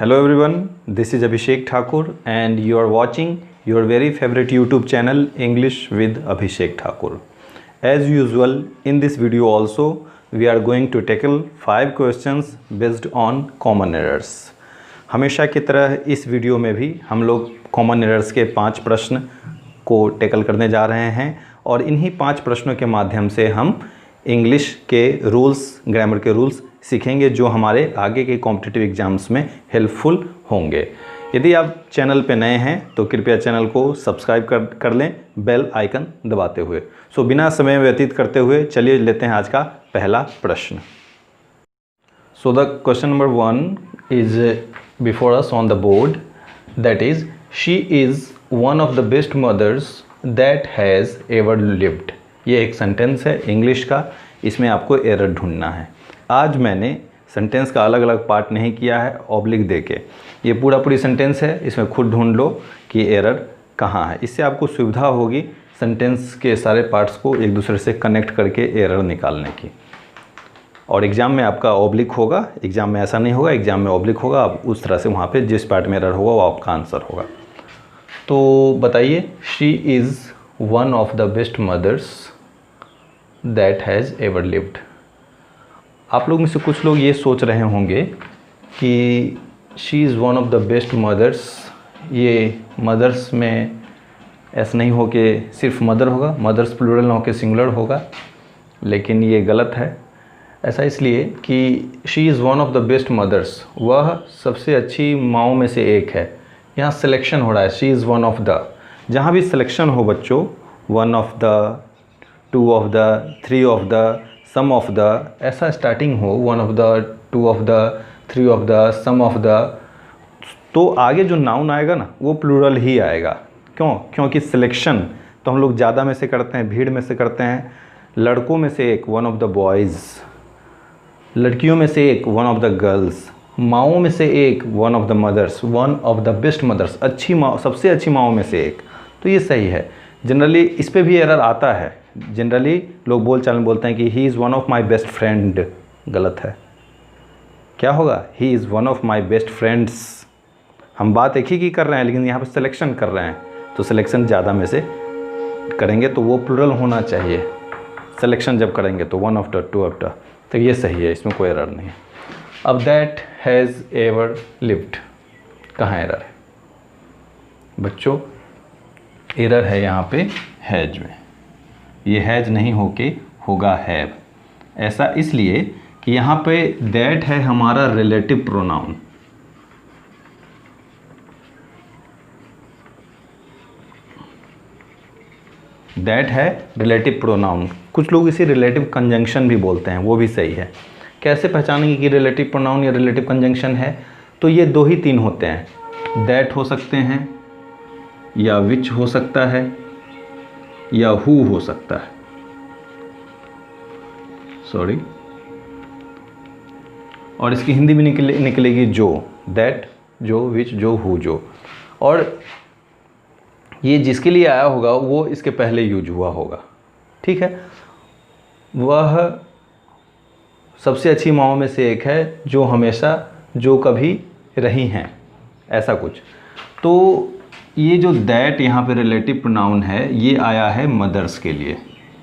Hello everyone, this is Abhishek Thakur and you are watching your very favorite YouTube channel English with Abhishek Thakur. As usual, in this video also we are going to tackle 5 questions based on common errors. हमेशा की तरह इस video में भी हम लोग common errors के 5 प्रश्न को टैकल करने जा रहे हैं और इन्हीं 5 प्रश्नों के माध्यम से हम इंग्लिश के रूल्स, ग्रामर के रूल्स सीखेंगे जो हमारे आगे के कॉम्पिटिटिव एग्जाम्स में हेल्पफुल होंगे। यदि आप चैनल पे नए हैं तो कृपया चैनल को सब्सक्राइब कर लें बेल आइकन दबाते हुए। सो बिना समय व्यतीत करते हुए चलिए लेते हैं आज का पहला प्रश्न। So the question number 1 is before us on the board, that is she is one of the best mothers that has ever lived. ये एक सेंटेंस है इंग्लिश का, इसमें आपको एरर ढूंढना है। आज मैंने सेंटेंस का अलग अलग पार्ट नहीं किया है ऑब्लिक देके, ये पूरी सेंटेंस है, इसमें खुद ढूंढ लो कि एरर कहाँ है। इससे आपको सुविधा होगी सेंटेंस के सारे पार्ट्स को एक दूसरे से कनेक्ट करके एरर निकालने की। और एग्ज़ाम में आपका ऑब्लिक होगा, एग्ज़ाम में ऐसा नहीं होगा, एग्ज़ाम में ऑब्लिक होगा। आप उस तरह से वहाँ पे जिस पार्ट में एरर होगा वो आपका आंसर होगा। तो बताइए, she is one of the best mothers that has ever lived. आप लोग में से कुछ लोग ये सोच रहे होंगे कि she is one of the best mothers, ये मदर्स में ऐसा नहीं हो कि सिर्फ मदर होगा, मदर्स प्लूरल ना हो के सिंगुलर होगा, लेकिन ये गलत है। ऐसा इसलिए कि she is one of the best mothers, वह सबसे अच्छी माँओं में से एक है। यहाँ सिलेक्शन हो रहा है, she is one of the. जहाँ भी सिलेक्शन हो बच्चों, one of the, two of the, three of the, some of the, ऐसा स्टार्टिंग हो, one of the, two of the, three of the, some of the, तो आगे जो noun आएगा ना वो प्लूरल ही आएगा। क्यों? क्योंकि सिलेक्शन तो हम लोग ज़्यादा में से करते हैं, भीड़ में से करते हैं। लड़कों में से एक, वन ऑफ द बॉयज़, लड़कियों में से एक, वन ऑफ द गर्ल्स, माँओं में से एक, one of the mothers, one of the best mothers, अच्छी माँ, सबसे अच्छी माँओं में से एक। तो ये सही है। जनरली इस पे भी एरर आता है। जनरली लोग बोलचाल में बोलते हैं कि he is one of my best friend, गलत है। क्या होगा? He is one of my best friends. हम बात एक ही की कर रहे हैं, लेकिन यहाँ पर सिलेक्शन कर रहे हैं, तो सिलेक्शन ज़्यादा में से करेंगे तो वो प्लूरल होना चाहिए। सिलेक्शन जब करेंगे तो one of the, two of the, तो ये सही है, इसमें कोई एरर नहीं है। अब दैट हैज़ एवर लिव्ड, कहाँ एरर है बच्चों? एरर है यहाँ पे हैज में। ये हैज नहीं होके होगा हैव। ऐसा इसलिए कि यहाँ पे दैट है हमारा रिलेटिव प्रोनाउन। दैट है रिलेटिव प्रोनाउन। कुछ लोग इसे रिलेटिव कंजंक्शन भी बोलते हैं, वो भी सही है। कैसे पहचानेंगे कि रिलेटिव प्रोनाउन या रिलेटिव कंजंक्शन है? तो ये 2 ही 3 होते हैं। दैट हो सकते हैं, या विच हो सकता है, या हु हो सकता है। सॉरी, और इसकी हिंदी में निकलेगी जो, दैट, जो, विच, जो, हु, जो। और ये जिसके लिए आया होगा वो इसके पहले यूज हुआ होगा, ठीक है। वह सबसे अच्छी माँओं में से एक है जो हमेशा, जो कभी रही हैं, ऐसा कुछ। तो ये जो दैट यहाँ पे रिलेटिव प्रोनाउन है, ये आया है मदर्स के लिए,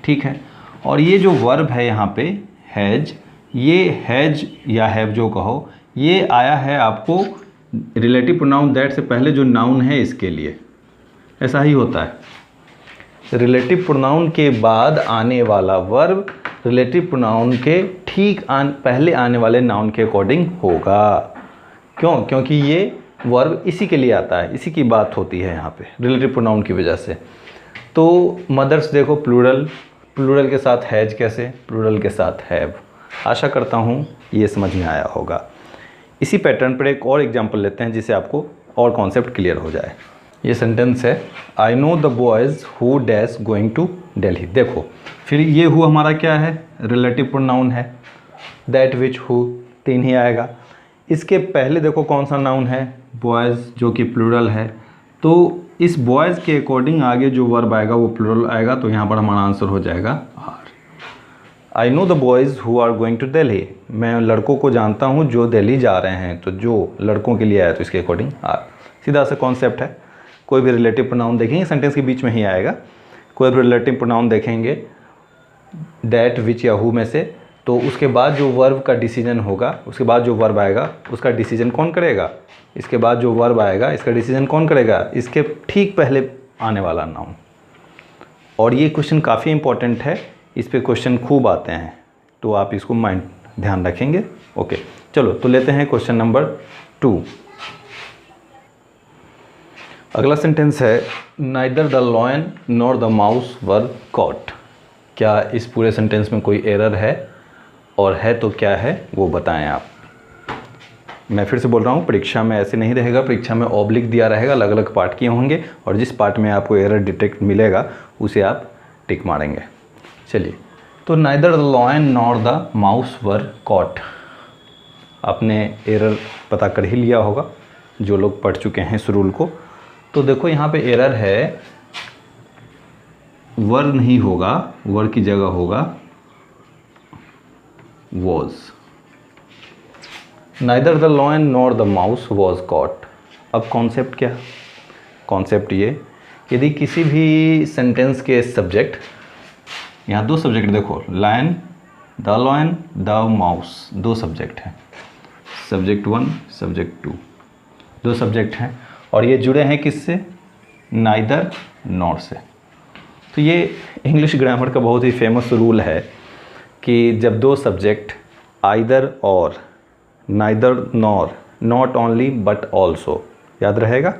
ठीक है। और ये जो वर्ब है यहाँ पे हैज, ये हैज या हैव जो कहो, ये आया है आपको रिलेटिव प्रोनाउन दैट से पहले जो नाउन है इसके लिए। ऐसा ही होता है, रिलेटिव प्रोनाउन के बाद आने वाला वर्ब रिलेटिव प्रोनाउन के ठीक पहले आने वाले नाउन के अकॉर्डिंग होगा। क्यों? क्योंकि ये वर्ब इसी के लिए आता है, इसी की बात होती है यहाँ पे रिलेटिव प्रोनाउन की वजह से। तो मदर्स देखो प्लूरल, प्लूरल के साथ हैज कैसे, प्लूरल के साथ हैव। आशा करता हूँ ये समझ में आया होगा। इसी पैटर्न पर एक और एग्जांपल लेते हैं जिससे आपको और कॉन्सेप्ट क्लियर हो जाए। ये सेंटेंस है, I know the boys who dash going to Delhi. देखो फिर ये हु हमारा क्या है? रिलेटिव प्रोनाउन है। दैट, विच, हु 3 ही आएगा। इसके पहले देखो कौन सा नाउन है? बॉयज़, जो कि प्लूरल है। तो इस बॉयज़ के अकॉर्डिंग आगे जो वर्ब आएगा वो प्लूरल आएगा, तो यहाँ पर हमारा आंसर हो जाएगा are. I know the boys who are going to Delhi. मैं लड़कों को जानता हूँ जो दिल्ली जा रहे हैं, तो जो लड़कों के लिए आया तो इसके अकॉर्डिंग आर। सीधा सा कॉन्सेप्ट है। कोई भी रिलेटिव प्रोनाउन देखेंगे सेंटेंस के बीच में ही आएगा। कोई भी रिलेटिव प्रोनाउन देखेंगे दैट, विच या हु में से, तो उसके बाद जो वर्ब का डिसीजन होगा, उसके बाद जो वर्ब आएगा उसका डिसीजन कौन करेगा? इसके बाद जो वर्ब आएगा इसका डिसीजन कौन करेगा? इसके ठीक पहले आने वाला नाउन। और ये क्वेश्चन काफ़ी इंपॉर्टेंट है, इस पे क्वेश्चन खूब आते हैं, तो आप इसको माइंड ध्यान रखेंगे। ओके, चलो तो लेते हैं क्वेश्चन नंबर 2। अगला सेंटेंस है neither the lion nor the mouse were caught. क्या इस पूरे सेंटेंस में कोई एरर है, और है तो क्या है वो बताएं आप। मैं फिर से बोल रहा हूँ, परीक्षा में ऐसे नहीं रहेगा। परीक्षा में ऑब्लिक दिया रहेगा, अलग अलग पार्ट किए होंगे, और जिस पार्ट में आपको एरर डिटेक्ट मिलेगा उसे आप टिक मारेंगे। चलिए, तो neither the lion nor the mouse were caught, आपने एरर पता कर ही लिया होगा जो लोग पढ़ चुके हैं इस रूल को। तो देखो यहाँ पे एरर है, वर नहीं होगा, वर की जगह होगा was. Neither the lion nor the mouse was caught. अब कॉन्सेप्ट क्या? कॉन्सेप्ट ये, यदि किसी भी सेंटेंस के सब्जेक्ट, यहाँ दो सब्जेक्ट देखो, lion, the lion, the mouse, दो सब्जेक्ट हैं, सब्जेक्ट 1 सब्जेक्ट 2, दो सब्जेक्ट हैं, और ये जुड़े हैं किससे? नाइदर नॉर से। तो ये इंग्लिश ग्रामर का बहुत ही फेमस रूल है कि जब दो सब्जेक्ट आइदर और, neither nor, not only but also, याद रहेगा।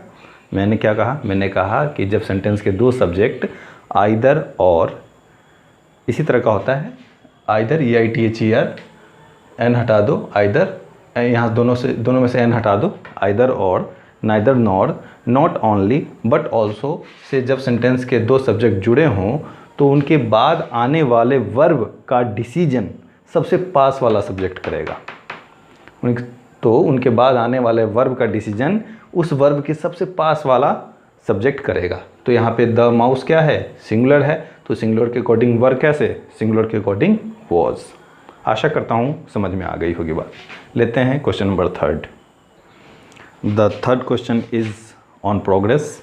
मैंने क्या कहा? मैंने कहा कि जब सेंटेंस के दो सब्जेक्ट आइदर और, इसी तरह का होता है, आइदर EITHER, एन हटा दो, आइदर, यहाँ दोनों में से एन हटा दो, आइदर और, neither nor, not only but also say जब सेंटेंस के दो सब्जेक्ट जुड़े हों तो उनके बाद आने वाले वर्ब का डिसीजन सबसे पास वाला सब्जेक्ट करेगा। तो उनके बाद आने वाले वर्ब का डिसीजन उस वर्ब के सबसे पास वाला सब्जेक्ट करेगा। तो यहाँ पे द माउस क्या है? सिंगुलर है, तो सिंगुलर के अकॉर्डिंग वर्ब कैसे? सिंगुलर के अकॉर्डिंग वॉज। आशा करता हूँ समझ में आ गई होगी बात। लेते हैं question number 3। The third question is on progress.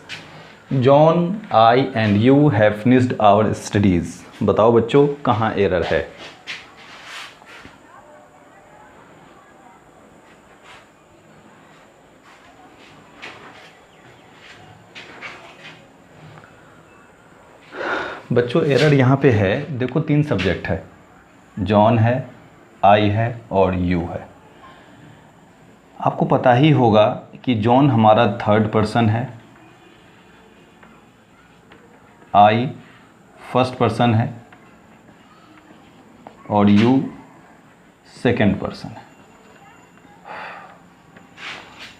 John, I and you have finished our studies. बताओ बच्चों, कहाँ एरर है? बच्चों एरर यहाँ पे है, देखो 3 सब्जेक्ट है, जॉन है, आई है और यू है। आपको पता ही होगा कि जॉन हमारा थर्ड पर्सन है, आई फर्स्ट पर्सन है और यू सेकंड पर्सन है।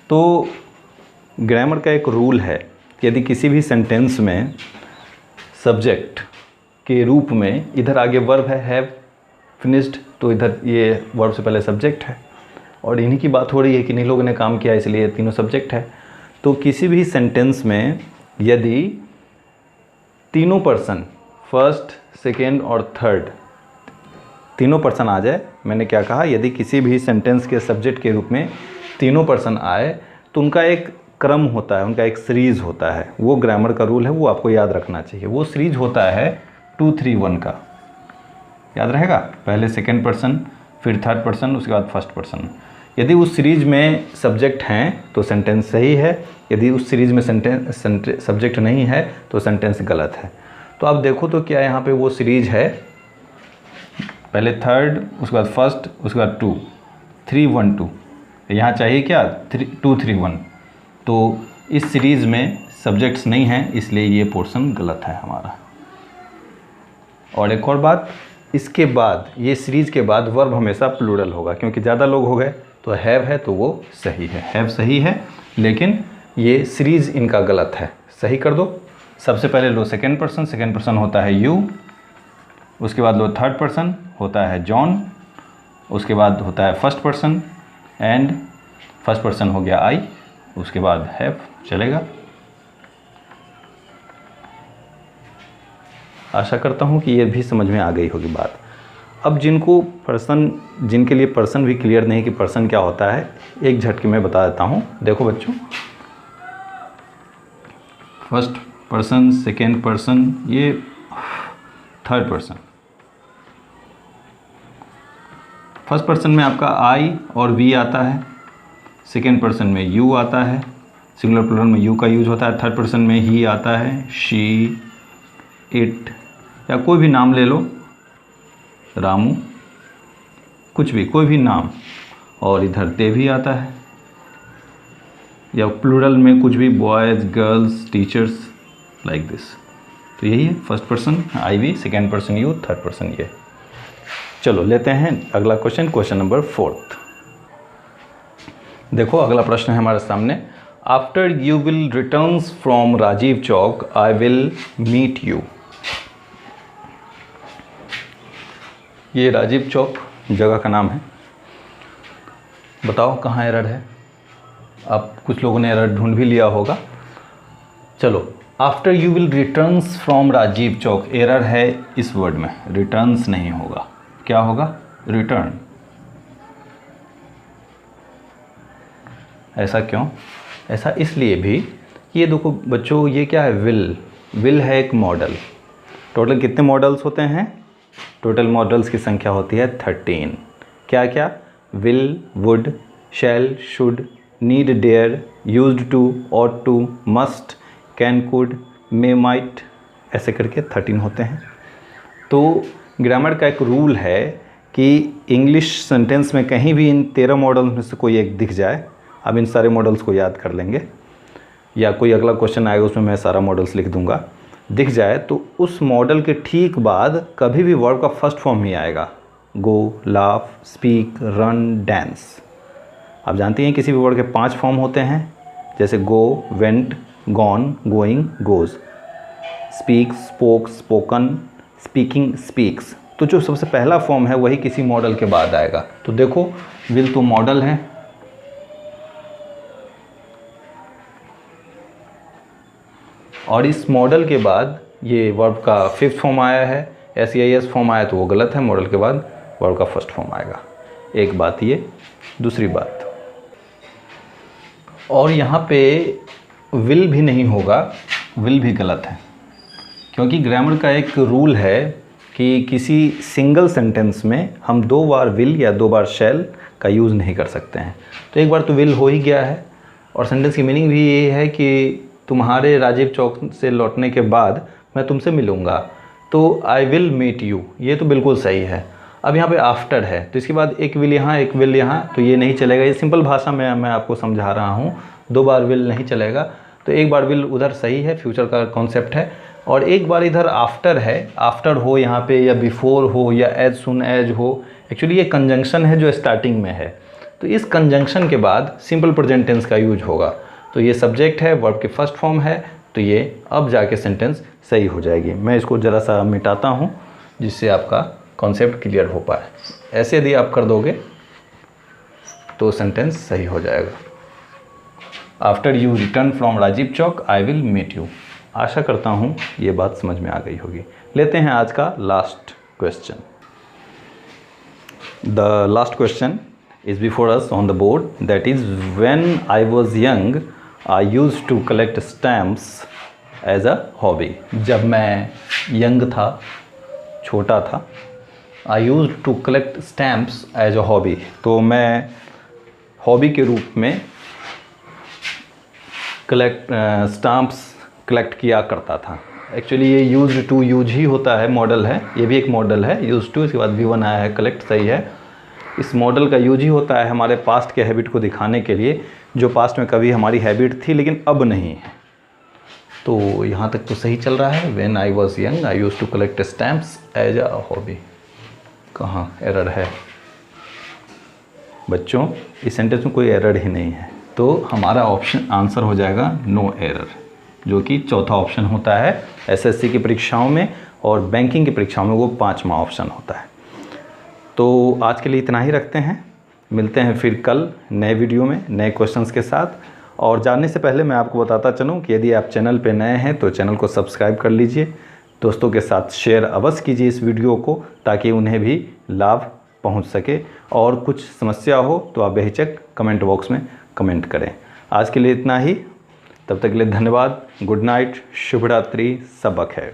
तो ग्रामर का एक रूल है कि यदि किसी भी सेंटेंस में सब्जेक्ट के रूप में इधर आगे वर्ब है, हैव, फिनिश्ड, तो इधर ये वर्ब से पहले सब्जेक्ट है, और इन्हीं की बात हो रही है कि इन्हीं लोगों ने काम किया इसलिए तीनों सब्जेक्ट है। तो किसी भी सेंटेंस में यदि तीनों पर्सन, फर्स्ट, सेकेंड और थर्ड, तीनों पर्सन आ जाए, मैंने क्या कहा, यदि किसी भी सेंटेंस के सब्जेक्ट के रूप में तीनों पर्सन आए तो उनका एक क्रम होता है, उनका एक सीरीज़ होता है। वो ग्रामर का रूल है, वो आपको याद रखना चाहिए। वो सीरीज होता है 2 3 1 का, याद रहेगा। पहले सेकेंड पर्सन, फिर थर्ड पर्सन, उसके बाद फर्स्ट पर्सन। यदि उस सीरीज में सब्जेक्ट हैं तो सेंटेंस सही है, यदि उस सीरीज में सब्जेक्ट नहीं है तो सेंटेंस गलत है। तो आप देखो तो क्या यहाँ पे वो सीरीज है, पहले थर्ड, उसके बाद फर्स्ट, उसके बाद 2 3 1 2। यहाँ चाहिए क्या 2 3 1। तो इस सीरीज़ में सब्जेक्ट्स नहीं हैं, इसलिए ये पोर्शन गलत है हमारा। और एक और बात, इसके बाद ये सीरीज़ के बाद वर्ब हमेशा प्लूरल होगा, क्योंकि ज़्यादा लोग हो गए। तो हैव है तो वो सही है, हैव सही है, लेकिन ये सीरीज़ इनका गलत है। सही कर दो। सबसे पहले लो सेकेंड पर्सन होता है यू, उसके बाद लो थर्ड पर्सन होता है जॉन, उसके बाद होता है first person, and first person हो गया आई, उसके बाद हैव। चलेगा? आशा करता हूँ कि ये भी समझ में आ गई होगी बात। अब जिनके लिए पर्सन भी क्लियर नहीं कि पर्सन क्या होता है, एक झटके में बता देता हूँ। देखो बच्चों, फर्स्ट पर्सन, सेकेंड पर्सन, ये थर्ड पर्सन। फर्स्ट पर्सन में आपका आई और वी आता है, सेकेंड पर्सन में यू आता है, सिंगुलर प्लूरल में यू का यूज होता है, थर्ड पर्सन में ही आता है, शी, इट, या कोई भी नाम ले लो, रामू, कुछ भी, कोई भी नाम, और इधर दे भी आता है, या प्लूरल में कुछ भी, boys, girls, teachers, like this. तो यही है first person I we, second person you, third person ये। चलो लेते हैं अगला क्वेश्चन, क्वेश्चन नंबर 4। देखो अगला प्रश्न है हमारे सामने, after you will returns from Rajiv Chowk I will meet you. ये राजीव चौक जगह का नाम है। बताओ कहाँ एरर है। अब कुछ लोगों ने एरर ढूंढ भी लिया होगा। चलो, after you will returns from Rajiv Chowk, error है इस वर्ड में, रिटर्न्स नहीं होगा, क्या होगा, रिटर्न। ऐसा क्यों? ऐसा इसलिए भी, ये देखो बच्चों, ये क्या है, विल है एक मॉडल। टोटल कितने मॉडल्स होते हैं? टोटल मॉडल्स की संख्या होती है 13। क्या क्या? Will, would, shall, should, need, dare, used to, ought to, must, can, could, may, might, ऐसे करके 13 होते हैं। तो ग्रामर का एक रूल है कि इंग्लिश सेंटेंस में कहीं भी इन 13 मॉडल्स में से कोई एक दिख जाए, अब इन सारे मॉडल्स को याद कर लेंगे, या कोई अगला क्वेश्चन आएगा उसमें मैं सारा मॉडल्स लिख दूंगा, दिख जाए तो उस मॉडल के ठीक बाद कभी भी वर्ब का फर्स्ट फॉर्म ही आएगा, गो, लाफ, स्पीक, रन, डांस। आप जानते हैं किसी भी वर्ड के 5 फॉर्म होते हैं, जैसे go, went, gone, going, goes, speak, spoke, spoken, speaking, speaks. तो जो सबसे पहला फॉर्म है वही किसी मॉडल के बाद आएगा। तो देखो विल तो मॉडल है, और इस मॉडल के बाद ये वर्ब का 5th फॉर्म आया है, SEIS फॉर्म आया तो वो गलत है, मॉडल के बाद वर्ब का फर्स्ट फॉर्म आएगा। एक बात ये, दूसरी बात, और यहाँ पे विल भी नहीं होगा, विल भी गलत है, क्योंकि ग्रामर का एक रूल है कि किसी सिंगल सेंटेंस में हम 2 बार विल या 2 बार शैल का यूज़ नहीं कर सकते हैं। तो एक बार तो विल हो ही गया है, और सेंटेंस की मीनिंग भी ये है कि तुम्हारे राजीव चौक से लौटने के बाद मैं तुमसे मिलूँगा, तो आई विल मीट यू, ये तो बिल्कुल सही है। अब यहाँ पे आफ्टर है, तो इसके बाद एक विल यहाँ, एक विल यहाँ, तो ये नहीं चलेगा। ये सिंपल भाषा में मैं आपको समझा रहा हूँ, 2 बार विल नहीं चलेगा। तो एक बार विल उधर सही है, फ्यूचर का कॉन्सेप्ट है, और एक बार इधर आफ्टर है, आफ्टर हो यहाँ पे, या बिफोर हो, या एज सुन एज हो। एक्चुअली ये कंजंक्शन है जो स्टार्टिंग में है, तो इस कंजंक्शन के बाद सिंपल प्रेजेंट टेंस का यूज होगा। तो ये सब्जेक्ट है, वर्ब के फर्स्ट फॉर्म है, तो ये अब जाके सेंटेंस सही हो जाएगी। मैं इसको ज़रा सा मिटाता हूँ जिससे आपका कॉन्सेप्ट क्लियर हो पाए। ऐसे यदि आप कर दोगे तो सेंटेंस सही हो जाएगा। After you return from Rajiv Chowk I will meet you. आशा करता हूँ ये बात समझ में आ गई होगी। लेते हैं आज का last question. The last question is before us on the board, that is, when I was young I used to collect stamps as a hobby. जब मैं यंग था, छोटा था, I used to collect stamps as a hobby, तो मैं hobby के रूप में स्टाम्प्स कलेक्ट किया करता था। एक्चुअली ये यूज टू यूज ही होता है, मॉडल है, ये भी एक मॉडल है, यूज टू, इसके बाद V1 आया है, कलेक्ट, सही है। इस मॉडल का यूज ही होता है हमारे पास्ट के हैबिट को दिखाने के लिए, जो पास्ट में कभी हमारी हैबिट थी लेकिन अब नहीं है। तो यहाँ तक तो सही चल रहा है। When I was young I used to collect stamps as a hobby. कहाँ एरर है बच्चों? इस सेंटेंस में कोई एरर ही नहीं है, तो हमारा ऑप्शन आंसर हो जाएगा नो एरर, जो कि चौथा ऑप्शन होता है SSC की परीक्षाओं में, और बैंकिंग की परीक्षाओं में वो 5वां ऑप्शन होता है। तो आज के लिए इतना ही रखते हैं, मिलते हैं फिर कल नए वीडियो में नए क्वेश्चंस के साथ। और जानने से पहले मैं आपको बताता चलूं कि यदि आप चैनल पे नए हैं तो चैनल को सब्सक्राइब कर लीजिए, दोस्तों के साथ शेयर अवश्य कीजिए इस वीडियो को, ताकि उन्हें भी लाभ पहुंच सके। और कुछ समस्या हो तो आप बेहिचक कमेंट बॉक्स में कमेंट करें। आज के लिए इतना ही, तब तक के लिए धन्यवाद। गुड नाइट, शुभ रात्रि, सब खैर।